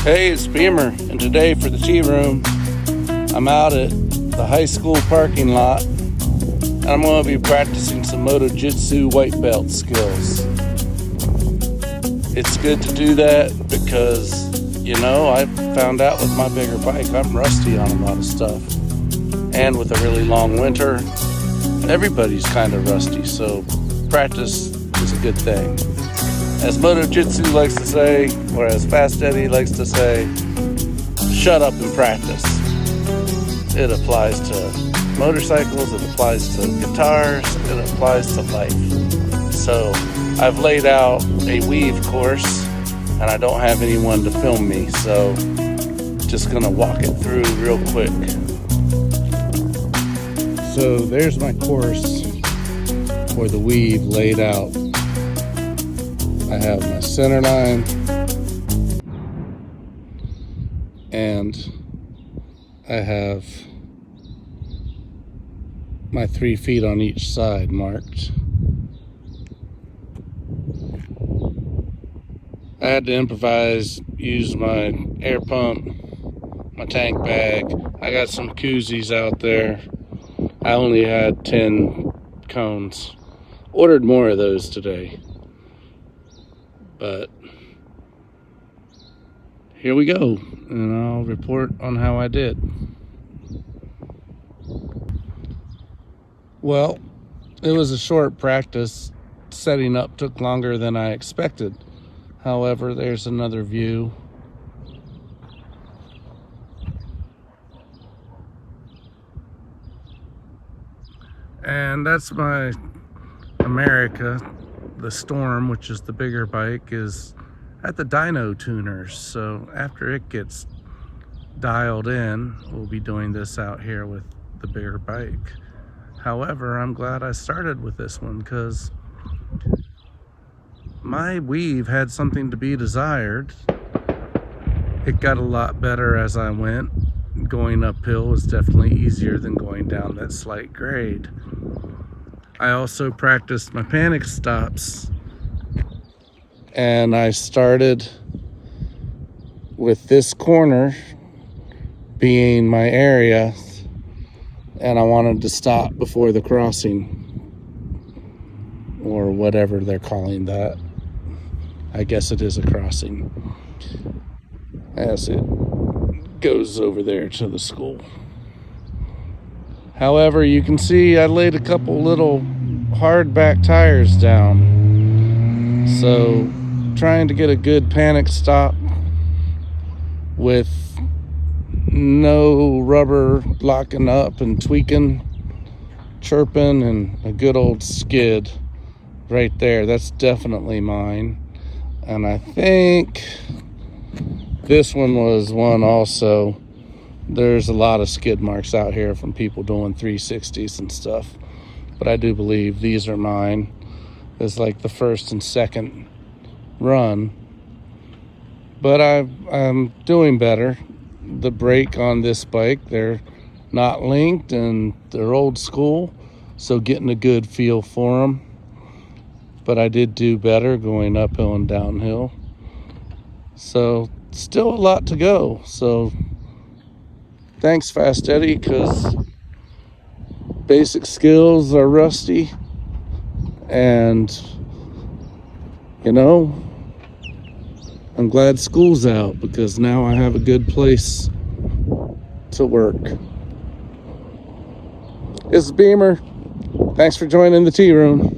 Hey, it's Beamer, and today for the tea room, I'm out at the high school parking lot, and I'm going to be practicing some MotoJitsu white belt skills. It's good to do that because, I found out with my bigger bike, I'm rusty on a lot of stuff. And with a really long winter, everybody's kind of rusty, so practice is a good thing. As MotoJitsu likes to say, or as Fast Eddie likes to say, shut up and practice. It applies to motorcycles, it applies to guitars, it applies to life. So I've laid out a weave course, and I don't have anyone to film me, so just gonna walk it through real quick. So there's my course for the weave laid out. I have my center line and I have my 3 feet on each side marked. I had to improvise, use my air pump, my tank bag. I got some koozies out there. I only had 10 cones. Ordered more of those today. But here we go, and I'll report on how I did. Well, it was a short practice. Setting up took longer than I expected. However, there's another view. And that's my America. The Storm, which is the bigger bike, is at the dyno tuners. So after it gets dialed in, we'll be doing this out here with the bigger bike. However, I'm glad I started with this one because my weave had something to be desired. It got a lot better as I went. Going uphill was definitely easier than going down that slight grade. I also practiced my panic stops, and I started with this corner being my area, and I wanted to stop before the crossing, or whatever they're calling that. I guess it is a crossing, as it goes over there to the school. However, you can see I laid a couple little hard back tires down. So trying to get a good panic stop with no rubber locking up and tweaking, chirping, and a good old skid right there. That's definitely mine. And I think this one was one also. There's a lot of skid marks out here from people doing 360s and stuff, but I do believe these are mine. It's like the first and second run, but I'm doing better. The brake on this bike, they're not linked and they're old school, so getting a good feel for them. But I did do better going uphill and downhill, so still a lot to go. So thanks, Fast Eddie, because basic skills are rusty. And, I'm glad school's out because now I have a good place to work. This is Beamer. Thanks for joining the tea room.